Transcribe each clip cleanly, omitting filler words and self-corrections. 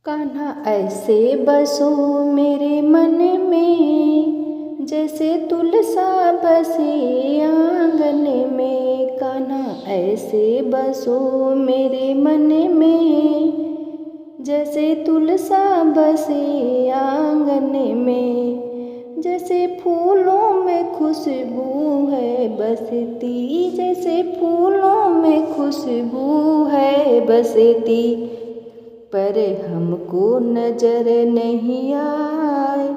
कान्हा ऐसे बसो मेरे मन में, जैसे तुलसा बसे आंगन में। कान्हा ऐसे बसो मेरे मन में, जैसे तुलसा बसे आंगन में। जैसे फूलों में खुशबू है बसती, जैसे फूलों में खुशबू है बसती। पर हमको नजर नहीं आए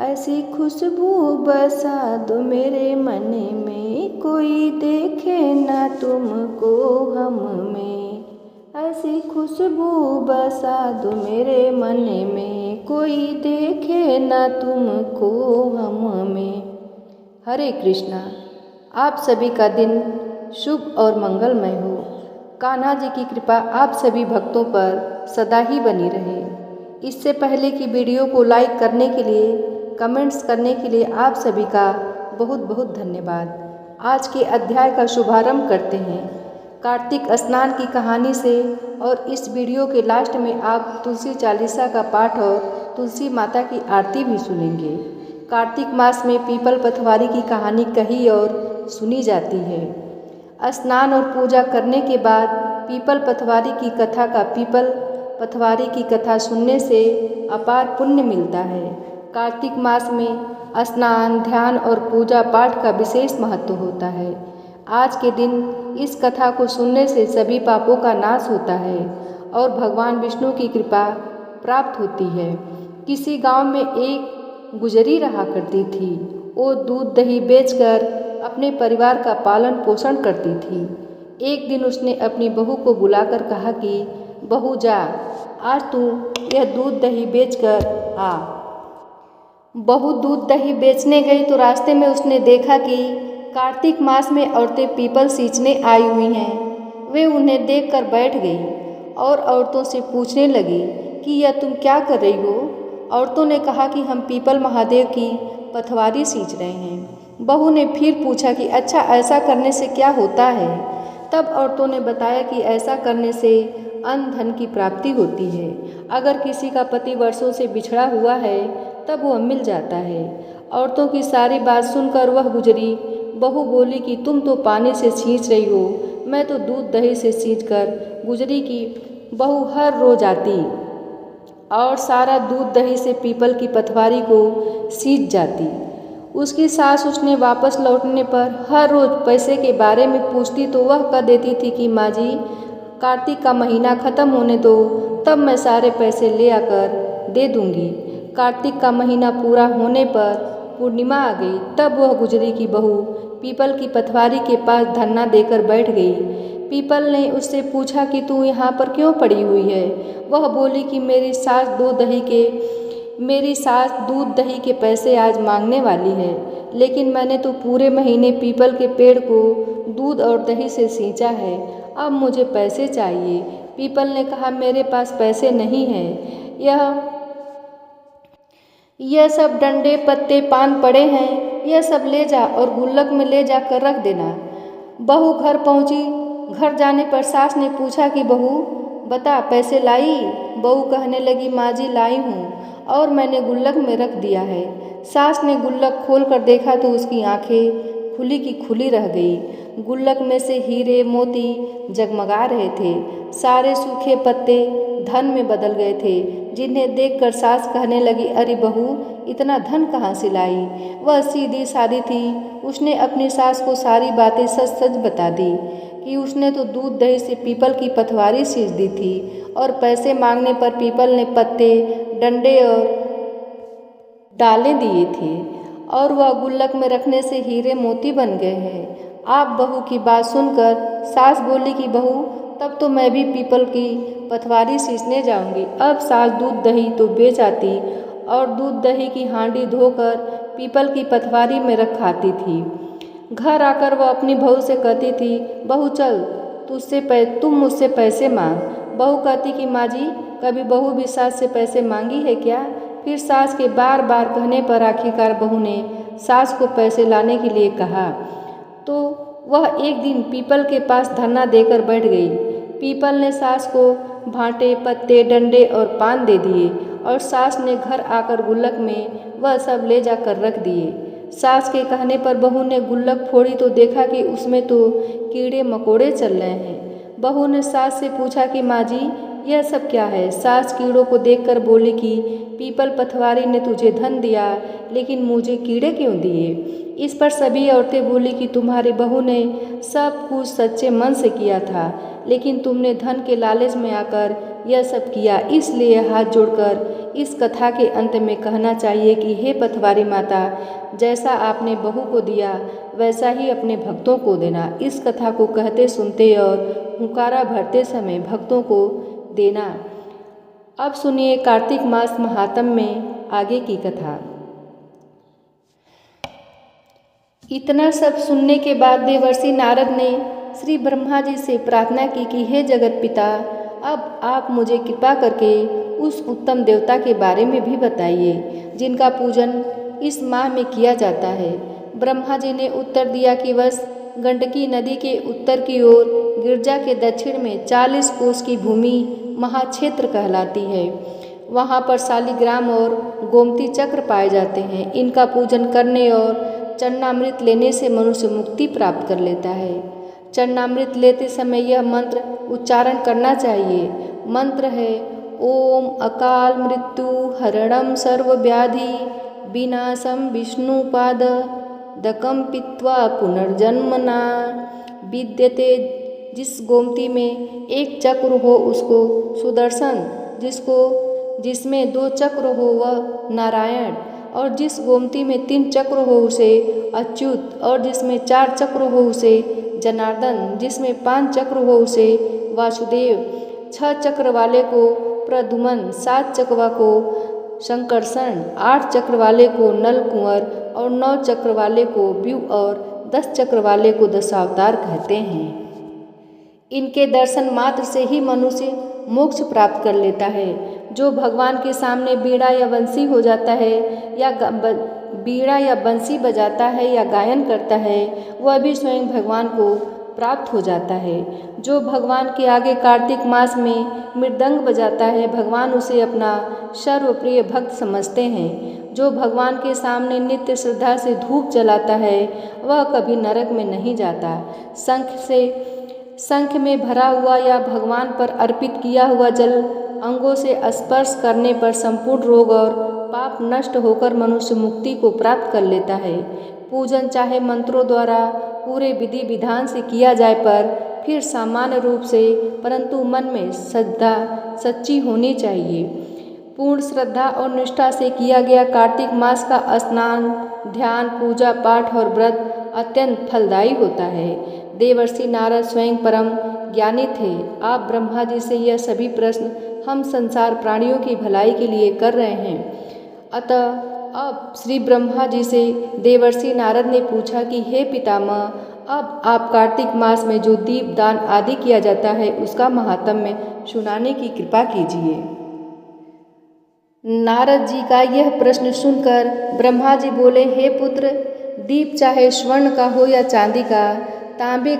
ऐसी खुशबू बसा दो मेरे मन में। कोई देखे ना तुमको हम में, ऐसी खुशबू बसा दो मेरे मन में। कोई देखे ना तुमको हम में। हरे कृष्णा। आप सभी का दिन शुभ और मंगलमय हो। कान्हा जी की कृपा आप सभी भक्तों पर सदा ही बनी रहे। इससे पहले की वीडियो को लाइक करने के लिए, कमेंट्स करने के लिए आप सभी का बहुत बहुत धन्यवाद। आज के अध्याय का शुभारंभ करते हैं कार्तिक स्नान की कहानी से, और इस वीडियो के लास्ट में आप तुलसी चालीसा का पाठ और तुलसी माता की आरती भी सुनेंगे। कार्तिक मास में पीपल पथवारी की कहानी कही और सुनी जाती है। स्नान और पूजा करने के बाद पीपल पथवारी की कथा का पीपल पथवारी की कथा सुनने से अपार पुण्य मिलता है। कार्तिक मास में स्नान, ध्यान और पूजा पाठ का विशेष महत्व होता है। आज के दिन इस कथा को सुनने से सभी पापों का नाश होता है और भगवान विष्णु की कृपा प्राप्त होती है। किसी गांव में एक गुजरी रहा करती थी। वो दूध दही बेचकर अपने परिवार का पालन पोषण करती थी। एक दिन उसने अपनी बहू को बुलाकर कहा कि बहू जा, आज तू यह दूध दही बेचकर आ। बहू दूध दही बेचने गई तो रास्ते में उसने देखा कि कार्तिक मास में औरतें पीपल सींचने आई हुई हैं। वे उन्हें देखकर बैठ गई और औरतों से पूछने लगी कि यह तुम क्या कर रही हो। औरतों ने कहा कि हम पीपल महादेव की पथवारी सींच रहे हैं। बहू ने फिर पूछा कि अच्छा, ऐसा करने से क्या होता है। तब औरतों ने बताया कि ऐसा करने से अन्न धन की प्राप्ति होती है। अगर किसी का पति वर्षों से बिछड़ा हुआ है तब वह मिल जाता है। औरतों की सारी बात सुनकर वह गुजरी बहू बोली कि तुम तो पानी से सींच रही हो, मैं तो दूध दही से सींच कर। गुजरी की बहू हर रोज आती और सारा दूध दही से पीपल की पथवारी को सींच जाती। उसकी सास उसने वापस लौटने पर हर रोज पैसे के बारे में पूछती तो वह कह देती थी कि माँ जी, कार्तिक का महीना ख़त्म होने दो, तब मैं सारे पैसे ले आकर दे दूँगी। कार्तिक का महीना पूरा होने पर पूर्णिमा आ गई। तब वह गुजरी की बहू पीपल की पथवारी के पास धरना देकर बैठ गई। पीपल ने उससे पूछा कि तू यहाँ पर क्यों पड़ी हुई है। वह बोली कि मेरी सास दूध दही के पैसे आज मांगने वाली है, लेकिन मैंने तो पूरे महीने पीपल के पेड़ को दूध और दही से सींचा है, अब मुझे पैसे चाहिए। पीपल ने कहा मेरे पास पैसे नहीं हैं, यह सब डंडे पत्ते पान पड़े हैं, यह सब ले जा और गुल्लक में ले जाकर रख देना। बहू घर पहुंची। घर जाने पर सास ने पूछा कि बहू बता, पैसे लाई। बहू कहने लगी माँ जी लाई हूँ और मैंने गुल्लक में रख दिया है। सास ने गुल्लक खोल कर देखा तो उसकी आंखें खुली की खुली रह गई। गुल्लक में से हीरे मोती जगमगा रहे थे। सारे सूखे पत्ते धन में बदल गए थे, जिन्हें देखकर सास कहने लगी अरे बहू, इतना धन कहाँ से लाई। वह सीधी सादी थी। उसने अपनी सास को सारी बातें सच सच बता दी कि उसने तो दूध दही से पीपल की पथवारी सींच दी थी और पैसे मांगने पर पीपल ने पत्ते, डंडे और डालें दिए थे और वह गुल्लक में रखने से हीरे मोती बन गए हैं। आप बहू की बात सुनकर सास बोली कि बहू, तब तो मैं भी पीपल की पथवारी सींचने जाऊंगी। अब सास दूध दही तो बेच आती और दूध दही की हांडी धोकर पीपल की पथवारी में रखाती थी। घर आकर वह अपनी बहू से कहती थी बहू चल, तुम मुझसे पैसे मांग। बहू कहती कि माँ जी, कभी बहू भी सास से पैसे मांगी है क्या। फिर सास के बार बार कहने पर आखिरकार बहू ने सास को पैसे लाने के लिए कहा तो वह एक दिन पीपल के पास धरना देकर बैठ गई। पीपल ने सास को भांटे, पत्ते, डंडे और पान दे दिए और सास ने घर आकर गुल्लक में वह सब ले जाकर रख दिए। सास के कहने पर बहू ने गुल्लक फोड़ी तो देखा कि उसमें तो कीड़े मकोड़े चल रहे हैं। बहू ने सास से पूछा कि माँ जी यह सब क्या है। सास कीड़ों को देखकर बोली कि पीपल पथवारी ने तुझे धन दिया, लेकिन मुझे कीड़े क्यों दिए। इस पर सभी औरतें बोली कि तुम्हारी बहू ने सब कुछ सच्चे मन से किया था, लेकिन तुमने धन के लालच में आकर यह सब किया। इसलिए हाथ जोड़कर इस कथा के अंत में कहना चाहिए कि हे पथवारी माता, जैसा आपने बहू को दिया वैसा ही अपने भक्तों को देना। इस कथा को कहते सुनते और हुंकारा भरते समय भक्तों को देना। अब सुनिए कार्तिक मास महात्म्य में आगे की कथा। इतना सब सुनने के बाद देवर्षि नारद ने श्री ब्रह्मा जी से प्रार्थना की कि हे जगत पिता, अब आप मुझे कृपा करके उस उत्तम देवता के बारे में भी बताइए जिनका पूजन इस माह में किया जाता है। ब्रह्मा जी ने उत्तर दिया कि बस गंडकी नदी के उत्तर की ओर गिरजा के दक्षिण में 40 कोस की भूमि महाक्षेत्र कहलाती है। वहाँ पर शालिग्राम और गोमती चक्र पाए जाते हैं। इनका पूजन करने और चरणामृत लेने से मनुष्य मुक्ति प्राप्त कर लेता है। चरणामृत लेते समय यह मंत्र उच्चारण करना चाहिए। मंत्र है ओम अकाल मृत्यु हरणम सर्वव्याधि विनाशम विष्णुपाद दकम पीत्वा पुनर्जन्मना विद्यते। जिस गोमती में एक चक्र हो उसको सुदर्शन, जिसमें 2 चक्र हो वह नारायण, और जिस गोमती में 3 चक्र हो उसे अच्युत, और जिसमें 4 चक्र हो उसे जनार्दन, जिसमें 5 चक्र हो उसे वासुदेव, 6 चक्र वाले को प्रद्युमन, 7 चक्र को शंकरषण, 8 चक्र वाले को नलकुंवर और 9 चक्र वाले को व्यू और 10 चक्र वाले को दशावतार कहते हैं। इनके दर्शन मात्र से ही मनुष्य मोक्ष प्राप्त कर लेता है। जो भगवान के सामने बीड़ा या बंसी हो जाता है या बीड़ा या बंसी बजाता है या गायन करता है, वह भी स्वयं भगवान को प्राप्त हो जाता है। जो भगवान के आगे कार्तिक मास में मृदंग बजाता है, भगवान उसे अपना सर्वप्रिय भक्त समझते हैं। जो भगवान के सामने नित्य श्रद्धा से धूप जलाता है, वह कभी नरक में नहीं जाता। शंख में भरा हुआ या भगवान पर अर्पित किया हुआ जल अंगों से स्पर्श करने पर संपूर्ण रोग और पाप नष्ट होकर मनुष्य मुक्ति को प्राप्त कर लेता है। पूजन चाहे मंत्रों द्वारा पूरे विधि विधान से किया जाए, पर फिर सामान्य रूप से, परंतु मन में श्रद्धा सच्ची होनी चाहिए। पूर्ण श्रद्धा और निष्ठा से किया गया कार्तिक मास का स्नान, ध्यान, पूजा पाठ और व्रत अत्यंत फलदायी होता है। देवर्षि नारद स्वयं परम ज्ञानी थे। आप ब्रह्मा जी से यह सभी प्रश्न हम संसार प्राणियों की भलाई के लिए कर रहे हैं। अतः अब श्री ब्रह्मा जी से देवर्षि नारद ने पूछा कि हे पितामह, अब आप कार्तिक मास में जो दीप दान आदि किया जाता है उसका महात्म्य सुनाने की कृपा कीजिए। नारद जी का यह प्रश्न सुनकर ब्रह्मा जी बोले, हे पुत्र, दीप चाहे स्वर्ण का हो या चांदी का, तांबे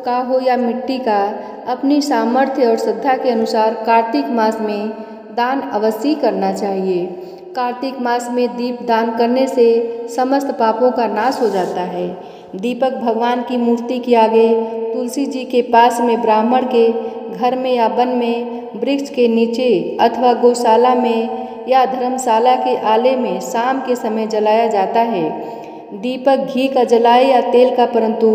का हो या मिट्टी का, अपनी सामर्थ्य और श्रद्धा के अनुसार कार्तिक मास में दान अवश्य करना चाहिए। कार्तिक मास में दीप दान करने से समस्त पापों का नाश हो जाता है। दीपक भगवान की मूर्ति के आगे, तुलसी जी के पास में, ब्राह्मण के घर में या वन में, वृक्ष के नीचे अथवा गौशाला में या धर्मशाला के आले में शाम के समय जलाया जाता है। दीपक घी का जलाए या तेल का, परंतु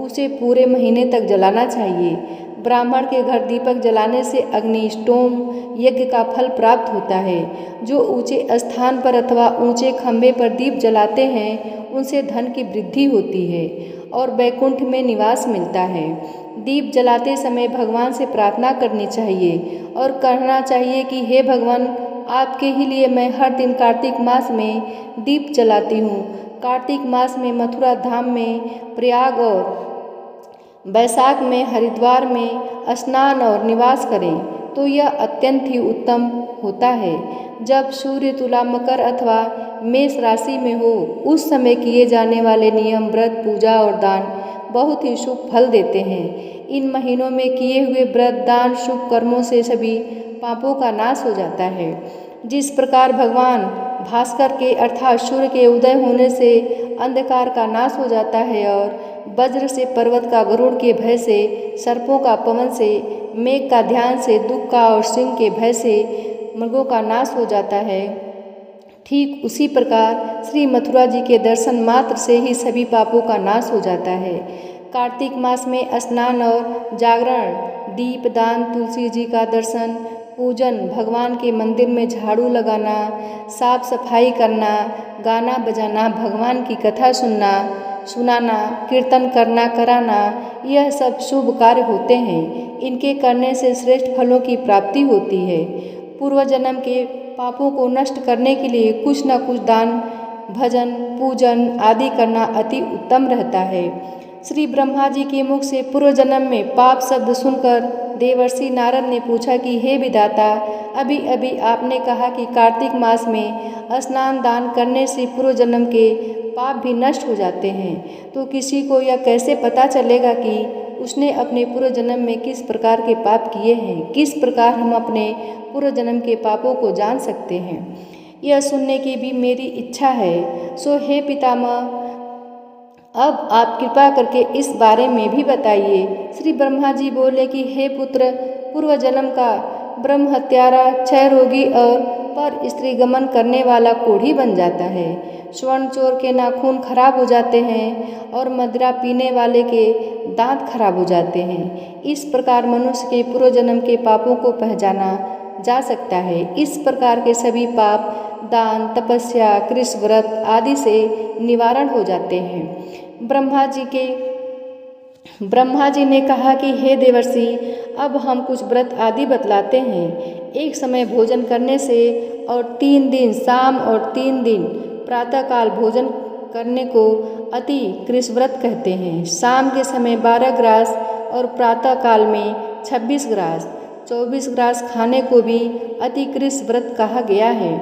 उसे पूरे महीने तक जलाना चाहिए। ब्राह्मण के घर दीपक जलाने से अग्निष्टोम यज्ञ का फल प्राप्त होता है। जो ऊंचे स्थान पर अथवा ऊंचे खंभे पर दीप जलाते हैं, उनसे धन की वृद्धि होती है और वैकुंठ में निवास मिलता है। दीप जलाते समय भगवान से प्रार्थना करनी चाहिए और कहना चाहिए कि हे भगवान, आपके ही लिए मैं हर दिन कार्तिक मास में दीप जलाती हूँ। कार्तिक मास में मथुरा धाम में, प्रयाग और बैसाख में हरिद्वार में स्नान और निवास करें तो यह अत्यंत ही उत्तम होता है। जब सूर्य तुला, मकर अथवा मेष राशि में हो, उस समय किए जाने वाले नियम, व्रत, पूजा और दान बहुत ही शुभ फल देते हैं। इन महीनों में किए हुए व्रत, दान, शुभ कर्मों से सभी पापों का नाश हो जाता है। जिस प्रकार भगवान भास्कर के अर्थात सूर्य के उदय होने से अंधकार का नाश हो जाता है और वज्र से पर्वत का, गरुड़ के भय से, सर्पों का पवन से, मेघ का ध्यान से, दुख का और सिंह के भय से मृगों का नाश हो जाता है, ठीक उसी प्रकार श्री मथुरा जी के दर्शन मात्र से ही सभी पापों का नाश हो जाता है। कार्तिक मास में स्नान और जागरण, दीप दान, तुलसी जी का दर्शन, पूजन, भगवान के मंदिर में झाड़ू लगाना, साफ सफाई करना, गाना बजाना, भगवान की कथा सुनाना, कीर्तन करना कराना, यह सब शुभ कार्य होते हैं। इनके करने से श्रेष्ठ फलों की प्राप्ति होती है। पूर्व जन्म के पापों को नष्ट करने के लिए कुछ न कुछ दान, भजन, पूजन आदि करना अति उत्तम रहता है। श्री ब्रह्मा जी के मुख से पूर्व जन्म में पाप शब्द सुनकर देवर्षि नारद ने पूछा कि हे विधाता, अभी अभी आपने कहा कि कार्तिक मास में स्नान दान करने से पूर्व जन्म के पाप भी नष्ट हो जाते हैं, तो किसी को यह कैसे पता चलेगा कि उसने अपने पूर्व जन्म में किस प्रकार के पाप किए हैं? किस प्रकार हम अपने पूर्व जन्म के पापों को जान सकते हैं? यह सुनने की भी मेरी इच्छा है। सो हे पितामह, अब आप कृपा करके इस बारे में भी बताइए। श्री ब्रह्मा जी बोले कि हे पुत्र, पूर्व जन्म का ब्रह्म हत्यारा, क्षय रोगी और पर स्त्री गमन करने वाला कोढ़ी बन जाता है। स्वर्ण चोर के नाखून खराब हो जाते हैं और मदिरा पीने वाले के दांत खराब हो जाते हैं। इस प्रकार मनुष्य के पूर्व जन्म के पापों को पहचाना जा सकता है। इस प्रकार के सभी पाप दान, तपस्या, कृष्ण व्रत आदि से निवारण हो जाते हैं। ब्रह्मा जी ने कहा कि हे देवर्षि, अब हम कुछ व्रत आदि बतलाते हैं। एक समय भोजन करने से और 3 दिन शाम और 3 दिन प्रातःकाल भोजन करने को अति कृष्ण व्रत कहते हैं। शाम के समय 12 ग्रास और प्रातःकाल में 26 ग्रास, 24 ग्रास खाने को भी अति कृष्ण व्रत कहा गया है।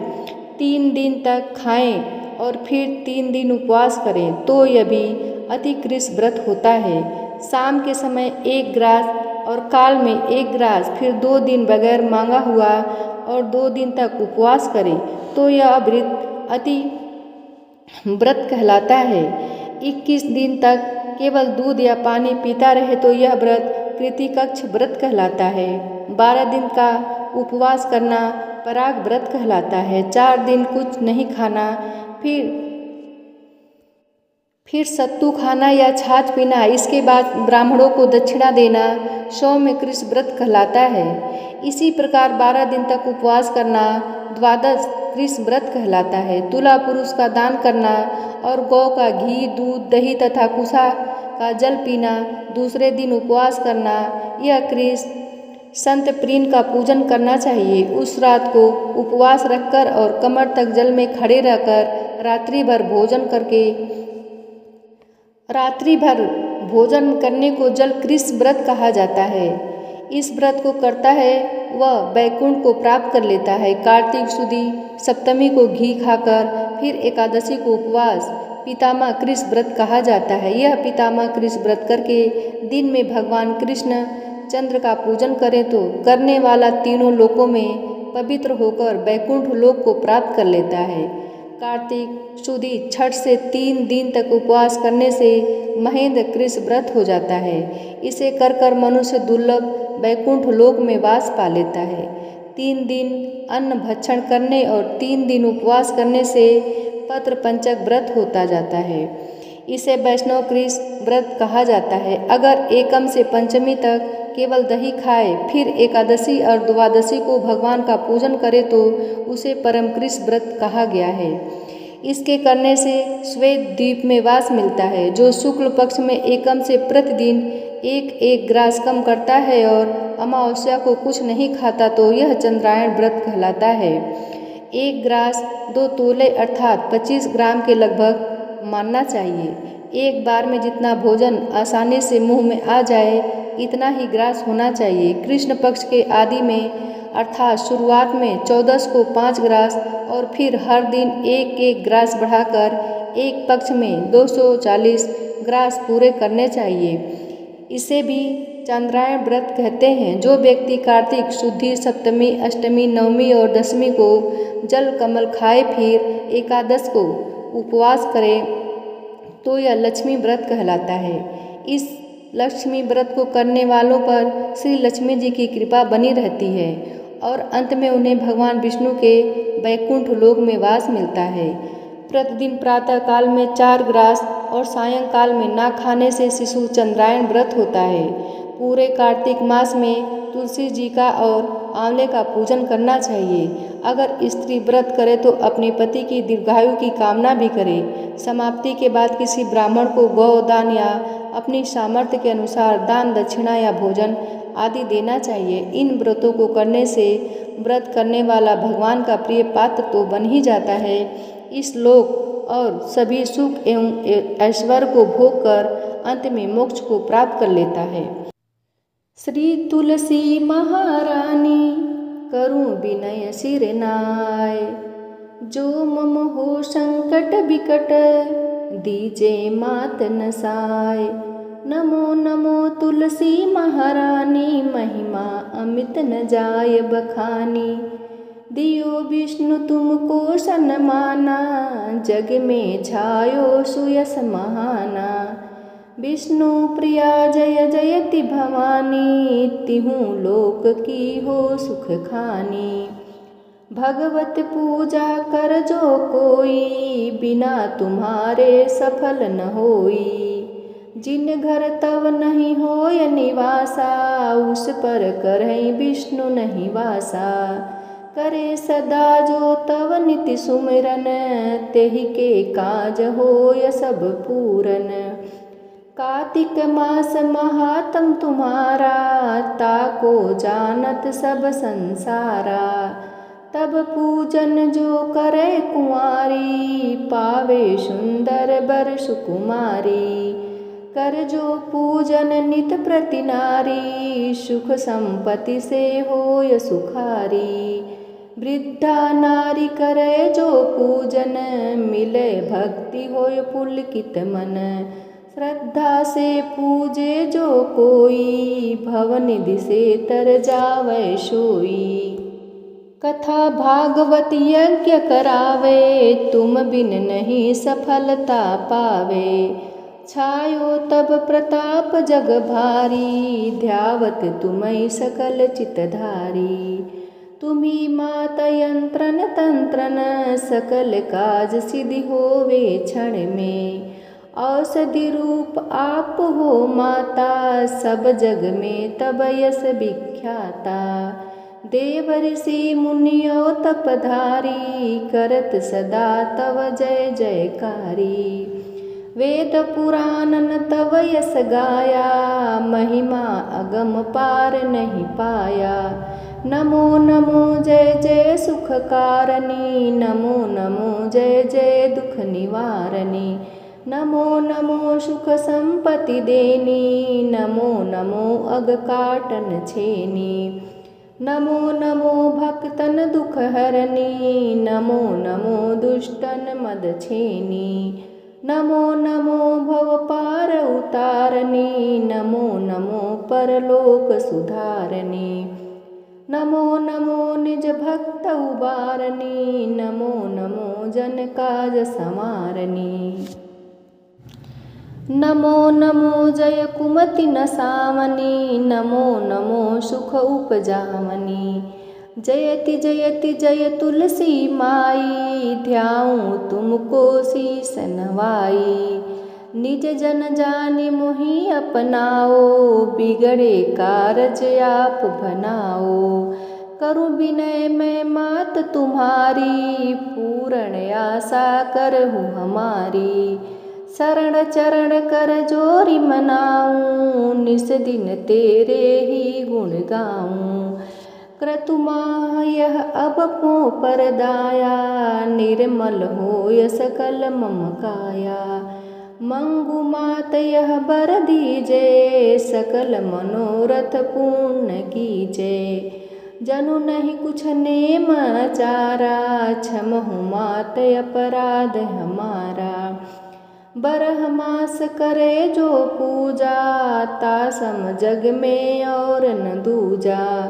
3 दिन तक खाएं और फिर 3 दिन उपवास करें तो यह भी अति कृष्ण व्रत होता है। शाम के समय 1 ग्रास और काल में 1 ग्रास, फिर 2 दिन बगैर मांगा हुआ और 2 दिन तक उपवास करें तो यह अति व्रत कहलाता है। 21 दिन तक केवल दूध या पानी पीता रहे तो यह व्रत कृतिकक्ष व्रत कहलाता है। 12 दिन का उपवास करना पराग व्रत कहलाता है। 4 दिन कुछ नहीं खाना, फिर सत्तू खाना या छाछ पीना, इसके बाद ब्राह्मणों को दक्षिणा देना सौम्य कृष्ण व्रत कहलाता है। इसी प्रकार 12 दिन तक उपवास करना द्वादश कृष्ण व्रत कहलाता है। तुला पुरुष का दान करना और गौ का घी, दूध, दही तथा कुसा का जल पीना, दूसरे दिन उपवास करना, यह कृष्ण संत प्रीन का पूजन करना चाहिए। उस रात को उपवास रखकर और कमर तक जल में खड़े रहकर रात्रि भर भोजन करने को जल कृष्ण व्रत कहा जाता है। इस व्रत को करता है वह वैकुंठ को प्राप्त कर लेता है। कार्तिक सुदी सप्तमी को घी खाकर फिर एकादशी को उपवास पितामह कृष्ण व्रत कहा जाता है। यह पितामह कृष्ण व्रत करके दिन में भगवान कृष्ण चंद्र का पूजन करे तो करने वाला तीनों लोकों में पवित्र होकर वैकुंठ लोक को प्राप्त कर लेता है। कार्तिक सुदी छठ से 3 दिन तक उपवास करने से महेंद्र कृष्ण व्रत हो जाता है। इसे कर मनुष्य दुर्लभ वैकुंठ लोक में वास पा लेता है। 3 दिन अन्न भक्षण करने और 3 दिन उपवास करने से पत्र पंचक व्रत होता जाता है। इसे वैष्णव कृष्ण व्रत कहा जाता है। अगर एकम से पंचमी तक केवल दही खाए, फिर एकादशी और द्वादशी को भगवान का पूजन करे तो उसे परम कृष्ण व्रत कहा गया है। इसके करने से श्वेत द्वीप में वास मिलता है। जो शुक्ल पक्ष में एकम से प्रतिदिन 1 ग्रास कम करता है और अमावस्या को कुछ नहीं खाता तो यह चंद्रायण व्रत कहलाता है। 1 ग्रास 2 तोले अर्थात 25 ग्राम के लगभग मानना चाहिए। एक बार में जितना भोजन आसानी से मुंह में आ जाए इतना ही ग्रास होना चाहिए। कृष्ण पक्ष के आदि में अर्थात शुरुआत में 14 को 5 ग्रास और फिर हर दिन 1 ग्रास बढ़ाकर एक पक्ष में 240 ग्रास पूरे करने चाहिए। इसे भी चांद्रायण व्रत कहते हैं। जो व्यक्ति कार्तिक शुद्धि सप्तमी, अष्टमी, नवमी और दशमी को जल कमल खाए फिर एकादश को उपवास करे तो यह लक्ष्मी व्रत कहलाता है। इस लक्ष्मी व्रत को करने वालों पर श्री लक्ष्मी जी की कृपा बनी रहती है और अंत में उन्हें भगवान विष्णु के वैकुंठ लोक में वास मिलता है। प्रतिदिन प्रातः काल में 4 ग्रास और सायंकाल में ना खाने से शिशु चंद्रायण व्रत होता है। पूरे कार्तिक मास में तुलसी जी का और आंवले का पूजन करना चाहिए। अगर स्त्री व्रत करे तो अपने पति की दीर्घायु की कामना भी करे। समाप्ति के बाद किसी ब्राह्मण को गौदान या अपनी सामर्थ्य के अनुसार दान दक्षिणा या भोजन आदि देना चाहिए। इन व्रतों को करने से व्रत करने वाला भगवान का प्रिय पात्र तो बन ही जाता है, इस लोक और सभी सुख एवं ऐश्वर्य को भोग कर अंत में मोक्ष को प्राप्त कर लेता है। श्री तुलसी महारानी करूं विनय सिर नाय, जो मम हो संकट बिकट दीजे मात नसाय। नमो नमो तुलसी महारानी, महिमा अमित न जाय बखानी। दियो विष्णु तुमको सन्माना, जग में छायो सुयस महाना। विष्णु प्रिया जय जयति भवानी, तिहूँ लोक की हो सुख खानी। भगवत पूजा कर जो कोई, बिना तुम्हारे सफल न होई। जिन घर तव नहीं होय निवासा, उस पर करहि विष्णु नहीं वासा। करे सदा जो तव निति सुमिरन, तेहि के काज होय सब पूरन। कार्तिक मास महात्म तुम्हारा, ताको जानत सब संसारा। तब पूजन जो करे कुंवारी, पावे सुंदर बर सुकुमारी। कर जो पूजन नित प्रति नारी, सुख संपत्ति से होय सुखारी। वृद्धा नारी करे जो पूजन, मिले भक्ति होय पुलकित मन। श्रद्धा से पूजे जो कोई, भवनिधि से तर जावै सोई। कथा भागवत यज्ञ करावे, तुम बिन नहीं सफलता पावे। छायो तब प्रताप जग भारी, ध्यावत तुम्हि सकल चितधारी। तुम्ही मात यंत्रन तंत्रन, सकल काज सिद्धि होवे क्षण में। औषधि रूप आप हो माता, सब जग में तब यश विख्याता। देव ऋषि मुनियो तपधारी, करत सदा तव जय जयकारी। वेद पुराणन तव यश गाया, महिमा अगम पार नहीं पाया। नमो नमो जय जय सुख कारणी, नमो नमो जय जय दुख निवारणी। नमो नमो सुख संपत्ति देनी, नमो नमो अग काटन छेनी। नमो नमो भक्तन दुख हरणी, नमो नमो दुष्टन मद छेनी। नमो नमो भव पार उतारणी, नमो नमो परलोक सुधारणी। नमो नमो निज भक्त उबारणी, नमो नमो जन काज समारणी। नमो नमो जय कुमति नसावनी, नमो नमो सुख उपजावनी। जयति जयति जय तुलसी माई, ध्याऊं तुमको शीस नवाई। निज जन जानि मोहि अपनाओ, बिगड़े कारज आप बनाओ। करु विनय मैं मात तुम्हारी, पूर्ण आशा करहु हमारी। शरण चरण कर जोरी मनाऊं, निस दिन तेरे ही गुण गाऊं। क्रतुमा यह अब पो पर दाया, निर्मल होय सकल मम काया। मंगु मात यह बर दीजे, सकल मनोरथ पूर्ण कीजे। जनु नहीं कुछ नेम आचारा, क्षमहु मात अपराध हमारा। बरह मास करे जो पूजा, तासम जग में और न दूजा।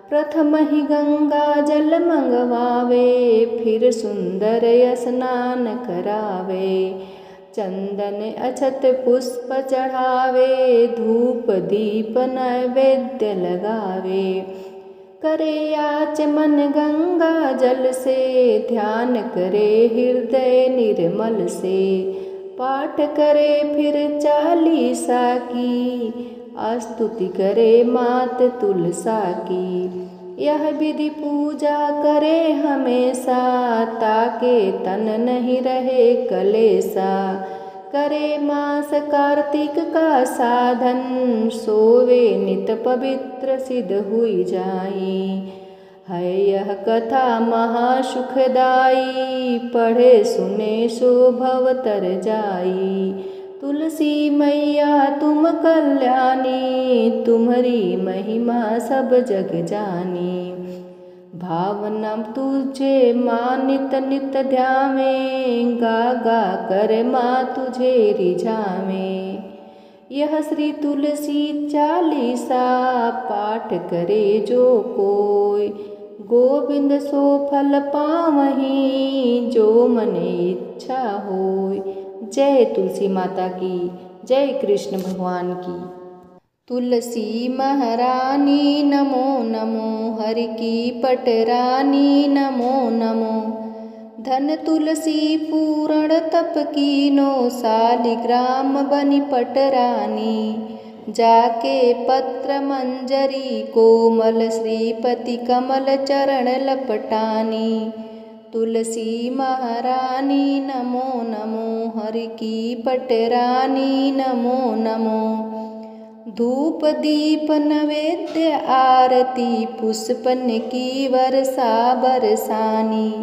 प्रथम ही गंगा जल मंगवावे, फिर सुंदर स्नान करावे। चंदन अक्षत पुष्प चढ़ावे, धूप दीप नैवेद्य लगावे। करे आचमन गंगा जल से, ध्यान करे हृदय निर्मल से। पाठ करे फिर चालीसा की, स्तुति करे मात तुलसा की। यह विधि पूजा करे हमेशा, ताके तन नहीं रहे कलेसा। करे मास कार्तिक का साधन, सोवे नित पवित्र सिद्ध हुई जाई। है यह कथा महासुखदाई, पढ़े सुने सो भव तर जाई। तुलसी मैया तुम कल्याणी, तुम्हारी महिमा सब जग जानी। भावना तुझे माँ नित नित ध्यावे, गा गा कर माँ तुझे रिझावे। यह श्री तुलसी चालीसा, पाठ करे जो कोय। गोविंद सो फल पावहीं, जो मन इच्छा होय। जय तुलसी माता की, जय कृष्ण भगवान की। तुलसी महारानी नमो नमो, हरि की पटरानी नमो नमो। धन तुलसी पूरण तप कीनो, शालिग्राम बनी पटरानी। जाके पत्र मंजरी कोमल, श्रीपति कमल चरण लपटानी। तुलसी महारानी नमो नमो, हरि की पटरानी नमो नमो। धूप दीप नैवेद्य आरती, पुष्पन की वर्षा बरसानी।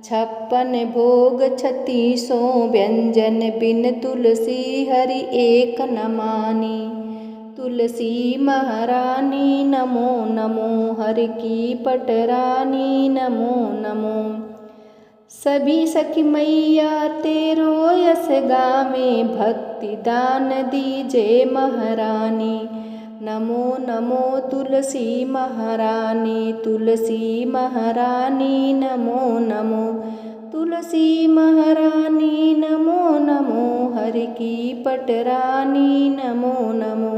56 भोग 36 व्यंजन, बिन तुलसी हरि एक न मानी। तुलसी महारानी नमो नमो, हरि की पटरानी नमो नमो। सभी सखी मैया तेरो यस गावे, भक्ति दान दीजे महारानी। नमो नमो तुलसी महारानी, तुलसी महारानी नमो नमो। तुलसी महारानी नमो नमो, हरि की पटरानी नमो नमो।